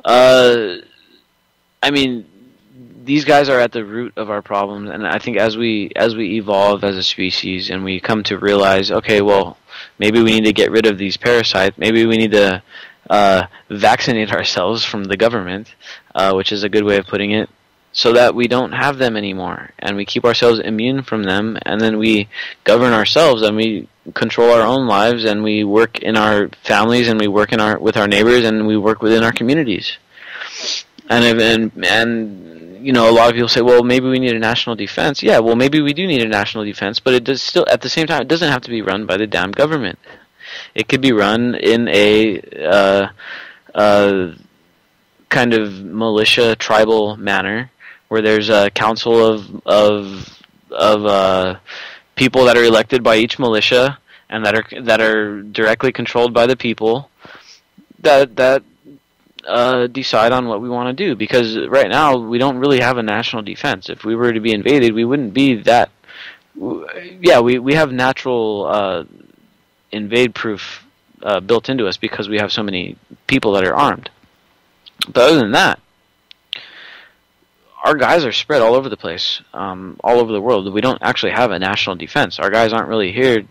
I mean, these guys are at the root of our problems, and I think as we evolve as a species and we come to realize, okay, well, maybe we need to get rid of these parasites. Maybe we need to vaccinate ourselves from the government, which is a good way of putting it, so that we don't have them anymore, and we keep ourselves immune from them, and then we govern ourselves, and we control our own lives, and we work in our families, and we work with our neighbors, and we work within our communities. And a lot of people say, well, maybe we need a national defense. Yeah, well, maybe we do need a national defense, but it does still, at the same time, it doesn't have to be run by the damn government. It could be run in a kind of militia, tribal manner, where there's a council of people that are elected by each militia and that are directly controlled by the people that decide on what we want to do. Because right now we don't really have a national defense. If we were to be invaded, we wouldn't be that. Yeah, we have natural invade-proof built into us because we have so many people that are armed. But other than that, our guys are spread all over the place, all over the world. We don't actually have a national defense. Our guys aren't really here,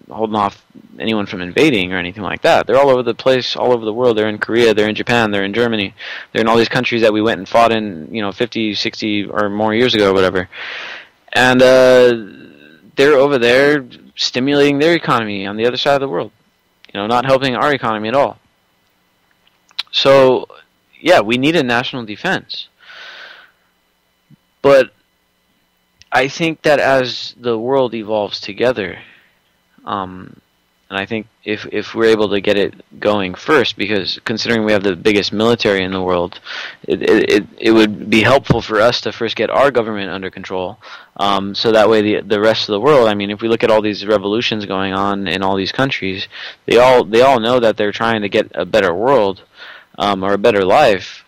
holding off anyone from invading or anything like that. They're all over the place, all over the world. They're in Korea, they're in Japan, they're in Germany. They're in all these countries that we went and fought in, 50, 60 or more years ago or whatever. And they're over there stimulating their economy on the other side of the world, not helping our economy at all. So, yeah, we need a national defense. But I think that as the world evolves together, and I think if we're able to get it going first, because considering we have the biggest military in the world, it would be helpful for us to first get our government under control, so that way the rest of the world. I mean, if we look at all these revolutions going on in all these countries, they all know that they're trying to get a better world, or a better life.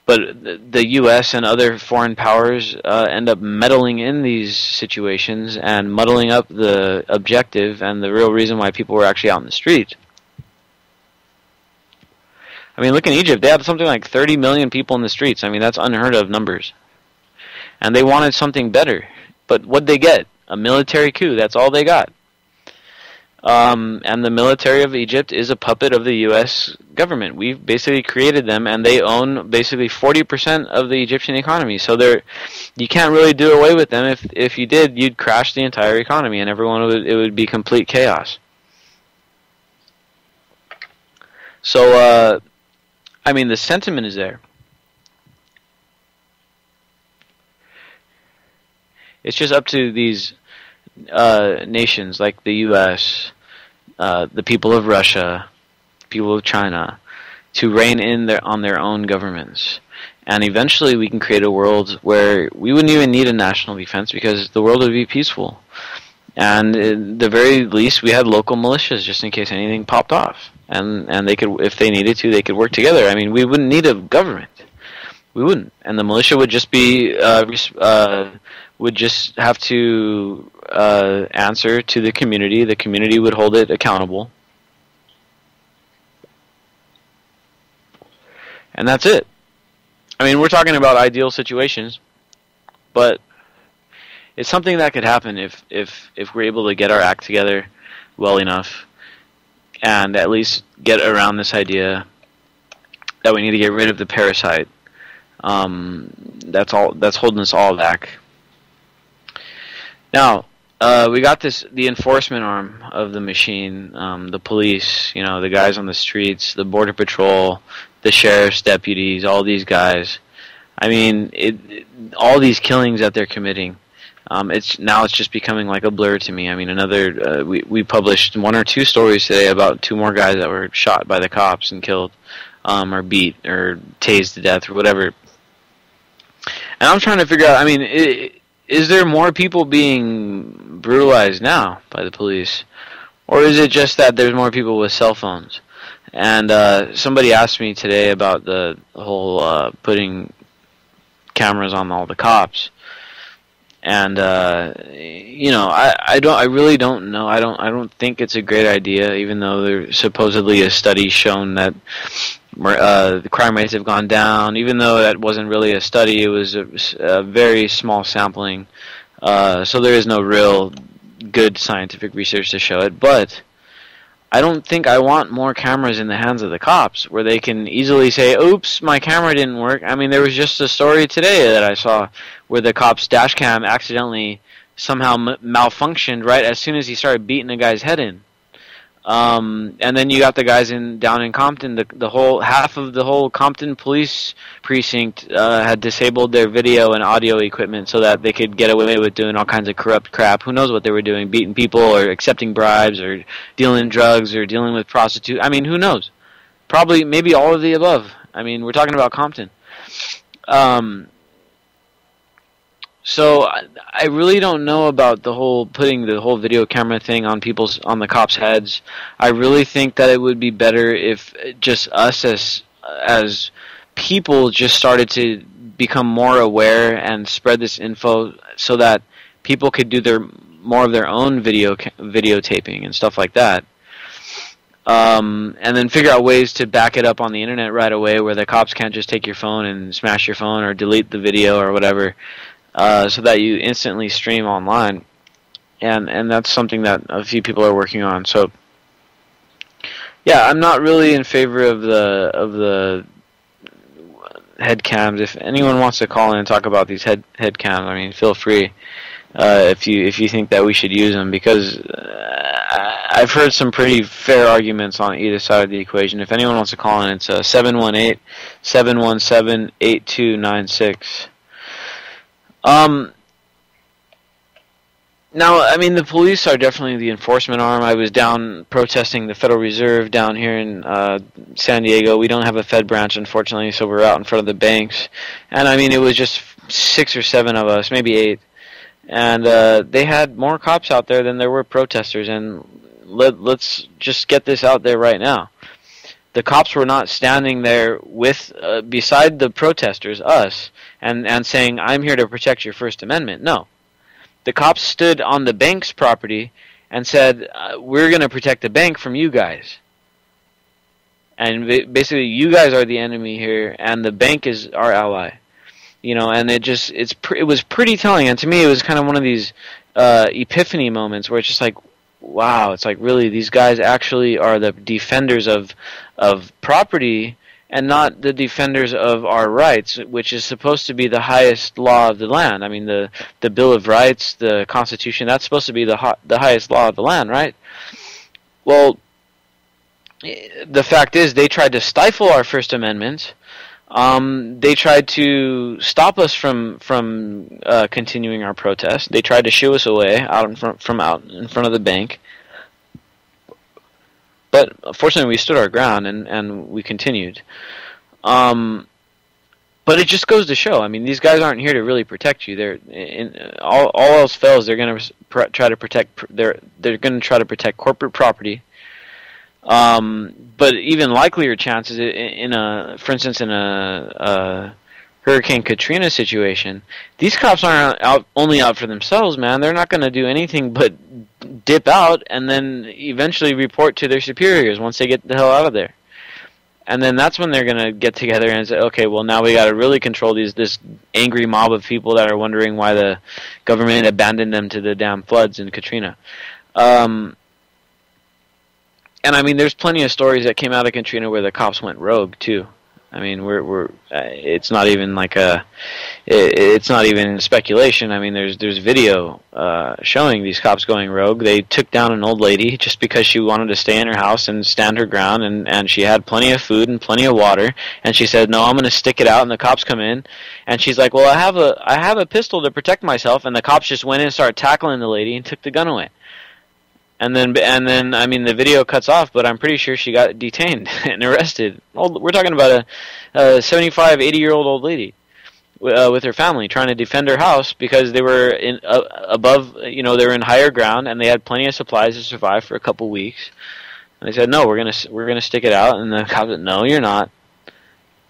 But the U.S. and other foreign powers end up meddling in these situations and muddling up the objective and the real reason why people were actually out in the street. I mean, look in Egypt. They had something like 30 million people in the streets. I mean, that's unheard of numbers. And they wanted something better. But what'd they get? A military coup. That's all they got. And the military of Egypt is a puppet of the U.S. government. We've basically created them, and they own basically 40% of the Egyptian economy. So you can't really do away with them. If you did, you'd crash the entire economy, and it would be complete chaos. So, I mean, the sentiment is there. It's just up to these nations like the U.S., the people of Russia, people of China, to rein in on their own governments. And eventually we can create a world where we wouldn't even need a national defense because the world would be peaceful. And at the very least, we had local militias just in case anything popped off. And they could, if they needed to, they could work together. I mean, we wouldn't need a government. We wouldn't. And the militia would just be would just have to answer to the community. The community would hold it accountable. And that's it. I mean, we're talking about ideal situations, but it's something that could happen if we're able to get our act together well enough and at least get around this idea that we need to get rid of the parasite. That's holding us all back. Now, we got the enforcement arm of the machine, the police, the guys on the streets, the border patrol, the sheriff's deputies, all these guys. I mean, all these killings that they're committing. It's just becoming like a blur to me. I mean, we published 1 or 2 stories today about 2 more guys that were shot by the cops and killed, or beat, or tased to death, or whatever. And I'm trying to figure out, I mean, is there more people being brutalized now by the police? Or is it just that there's more people with cell phones? And somebody asked me today about the whole putting cameras on all the cops. And I really don't know. I don't think it's a great idea, even though there's supposedly a study shown that the crime rates have gone down. Even though that wasn't really a study, it was a very small sampling. So there is no real good scientific research to show it. But I don't think I want more cameras in the hands of the cops where they can easily say, oops, my camera didn't work. I mean, there was just a story today that I saw where the cop's dash cam accidentally somehow malfunctioned right as soon as he started beating a guy's head in. And then you got the guys down in Compton. The whole half of the whole Compton police precinct had disabled their video and audio equipment so that they could get away with doing all kinds of corrupt crap. Who knows what they were doing? Beating people, or accepting bribes, or dealing drugs, or dealing with prostitutes. I mean, who knows? Probably, maybe all of the above. I mean, we're talking about Compton. So I really don't know about putting the whole video camera thing on the cops' heads. I really think that it would be better if just us as people just started to become more aware and spread this info so that people could do more of their own videotaping and stuff like that. and then figure out ways to back it up on the internet right away, where the cops can't just take your phone and smash your phone or delete the video or whatever, so that you instantly stream online. And that's something that a few people are working on. So, yeah, I'm not really in favor of the head cams. If anyone wants to call in and talk about these head cams, I mean, feel free. If you think that we should use them, because I've heard some pretty fair arguments on either side of the equation. If anyone wants to call in, it's 718-717-8296. Now, I mean, the police are definitely the enforcement arm. I was down protesting the Federal Reserve down here in San Diego. We don't have a Fed branch, unfortunately, so we're out in front of the banks. And, I mean, it was just 6 or 7 of us, maybe 8. And they had more cops out there than there were protesters. And let's just get this out there right now. The cops were not standing there with beside the protesters, us, and saying, "I'm here to protect your First Amendment." No. The cops stood on the bank's property and said, "We're going to protect the bank from you guys." And basically, you guys are the enemy here, and the bank is our ally. You know, and it was pretty telling. And to me, it was kind of one of these epiphany moments where it's just like, wow, it's like, really, these guys actually are the defenders of property and not the defenders of our rights, which is supposed to be the highest law of the land. I mean, the Bill of Rights, the Constitution, that's supposed to be the highest law of the land, right? Well, the fact is, they tried to stifle our First Amendment. They tried to stop us from continuing our protest. They tried to shoo us away out in front of the bank. But fortunately, we stood our ground and we continued. But it just goes to show. I mean, these guys aren't here to really protect you. They're all else fails, they're going to try to protect. They're going to try to protect corporate property. But even likelier chances for instance, in a Hurricane Katrina situation, these cops aren't only out for themselves, man. They're not going to do anything but dip out and then eventually report to their superiors once they get the hell out of there. And then that's when they're going to get together and say, okay, well, now we got to really control this angry mob of people that are wondering why the government abandoned them to the damn floods in Katrina. And I mean, there's plenty of stories that came out of Katrina where the cops went rogue too. I mean, it's not even it's not even speculation. I mean, there's video showing these cops going rogue. They took down an old lady just because she wanted to stay in her house and stand her ground, and she had plenty of food and plenty of water, and she said, "No, I'm going to stick it out." And the cops come in, and she's like, "Well, I have a pistol to protect myself," and the cops just went in and started tackling the lady and took the gun away. And then, I mean, the video cuts off, but I'm pretty sure she got detained and arrested. We're talking about a 75, 80-year-old old lady with her family trying to defend her house because they were above, they were in higher ground and they had plenty of supplies to survive for a couple weeks. And they said, "No, we're gonna stick it out." And the cops said, "No, you're not.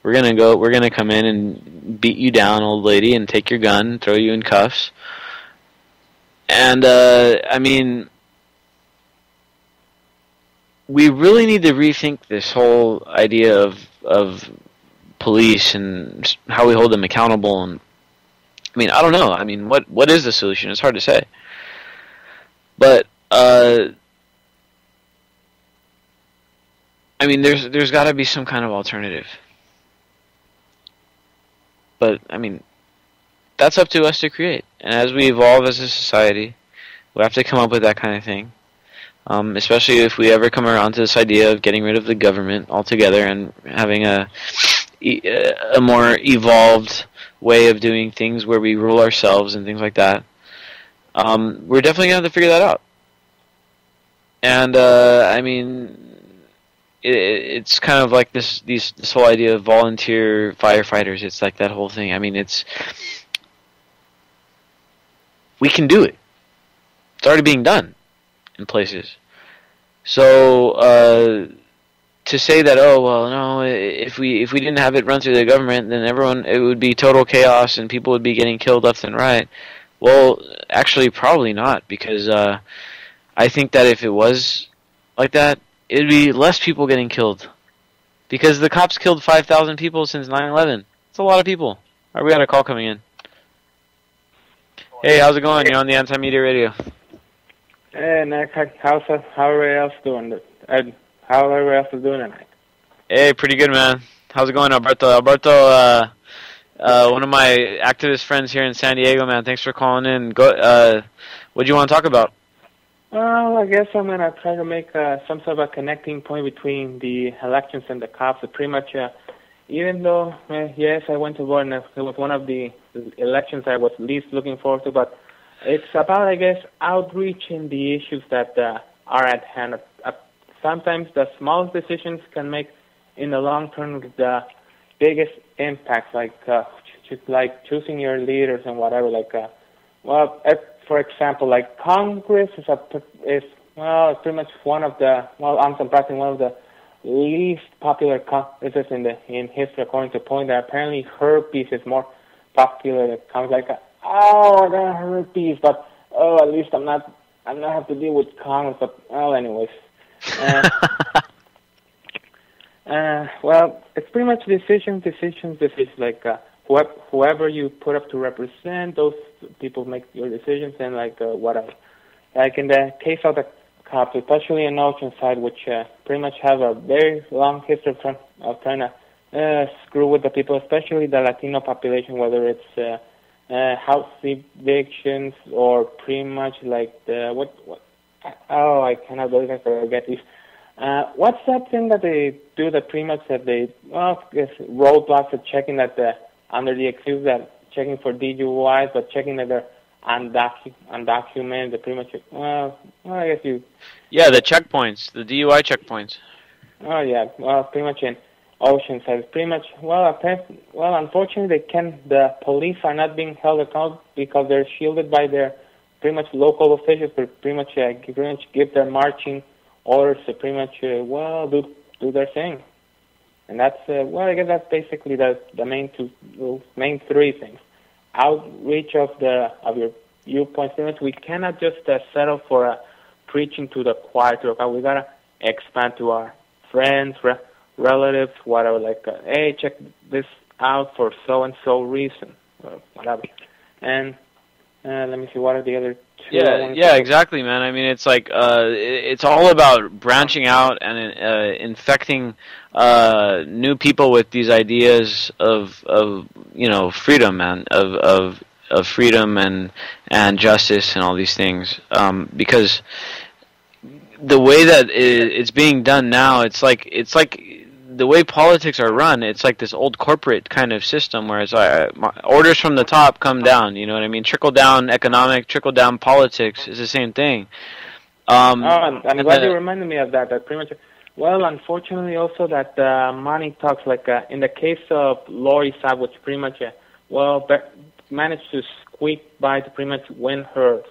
We're gonna come in and beat you down, old lady, and take your gun, throw you in cuffs." And I mean, we really need to rethink this whole idea of police and how we hold them accountable. And I mean, I don't know. I mean, what is the solution? It's hard to say. But I mean, there's got to be some kind of alternative. But I mean, that's up to us to create. And as we evolve as a society, we have to come up with that kind of thing. Especially if we ever come around to this idea of getting rid of the government altogether and having a more evolved way of doing things where we rule ourselves and things like that. We're definitely going to have to figure that out. And I mean, it's kind of like this whole idea of volunteer firefighters. It's like that whole thing. I mean, we can do it. It's already being done in places. So to say that, oh well, no, if we didn't have it run through the government, then it would be total chaos and people would be getting killed left and right. Well, actually, probably not, because I think that if it was like that, it would be less people getting killed. Because the cops killed 5,000 people since 9/11. It's a lot of people. Alright, we got a call coming in. Hey, how's it going? You're on the Anti-Media Radio. Hey, Nick, how everybody else doing? How everybody else is doing tonight? Hey, pretty good, man. How's it going, Alberto? Alberto, one of my activist friends here in San Diego, man. Thanks for calling in. What do you want to talk about? Well, I guess I'm going to try to make some sort of a connecting point between the elections and the cops. Pretty much, even though, yes, I went to vote, and it was one of the elections I was least looking forward to, but it's about, I guess, outreach in the issues that are at hand. Sometimes the smallest decisions can make, in the long term, the biggest impacts, like choosing your leaders and whatever. For example, like Congress is pretty much one of the, unsurprisingly, one of the least popular Congresses in history, according to Point. That apparently herpes is more popular than Congress. I got herpes, but at least I'm not have to deal with Congress. But anyways. Well, it's pretty much decisions. Like whoever you put up to represent, those people make your decisions, and whatever. Like in the case of the cops, especially in Oceanside, which pretty much have a very long history of trying to screw with the people, especially the Latino population, whether it's house evictions or pretty much like I cannot believe I forget these. What's that thing that they do that pretty much that they, roadblocks are checking that under the excuse that checking for DUIs, but checking that they're undocumented, they pretty much, I guess you... Yeah, the checkpoints, the DUI checkpoints. Oh, yeah, well, pretty much in Oceanside, pretty much, unfortunately the police are not being held accountable because they're shielded by their pretty much local officials, but pretty much give their marching orders to pretty much, do their thing. And that's, I guess that's basically the main three things. Outreach of your viewpoints. Pretty much we cannot just settle for preaching to the choir. We gotta expand to our friends, relatives, whatever. Hey, check this out for so and so reason, or whatever. And let me see, what are the other two? Yeah, exactly, man. I mean, it's like it's all about branching out and infecting new people with these ideas of freedom, man, of freedom and justice and all these things. Because the way that it's being done now, it's like the way politics are run, it's like this old corporate kind of system where it's orders from the top come down, you know what I mean? Trickle down economic, trickle down politics is the same thing. I'm glad you reminded me of that. That pretty much, unfortunately also that money talks, in the case of Lori Saab, which pretty much, managed to squeak by to pretty much win her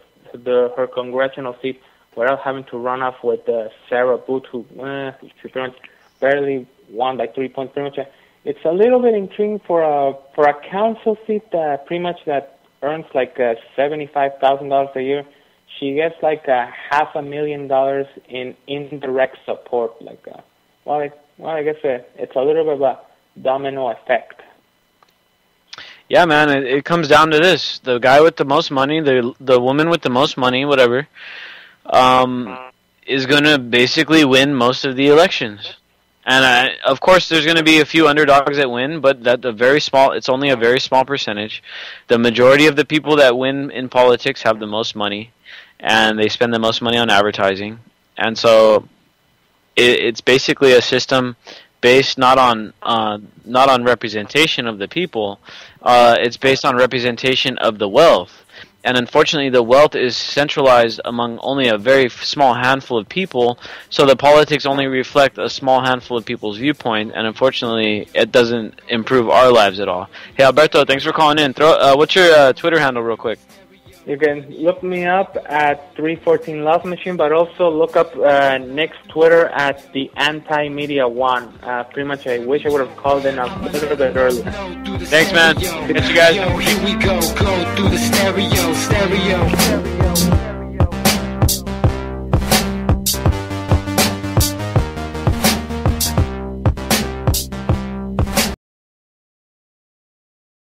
congressional seat without having to run off with Sarah Booth, who she pretty much barely won by 3 points. Pretty much, it's a little bit intriguing for a council seat pretty much that earns $75,000 a year. She gets $500,000 in indirect support. I guess it's a little bit of a domino effect. Yeah, man, it comes down to this: the guy with the most money, the woman with the most money, whatever, is gonna basically win most of the elections. And of course, there's going to be a few underdogs that win, but it's only a very small percentage. The majority of the people that win in politics have the most money, and they spend the most money on advertising. And so, it's basically a system based not on representation of the people. It's based on representation of the wealth. And unfortunately, the wealth is centralized among only a very small handful of people, so the politics only reflect a small handful of people's viewpoint, and unfortunately, it doesn't improve our lives at all. Hey, Alberto, thanks for calling in. What's your Twitter handle real quick? You can look me up at 314 Love Machine, but also look up Nick's Twitter at the Anti-Media One. Pretty much, I wish I would have called in a little bit earlier. Thanks, man. Catch you guys. Here we go through the stereo.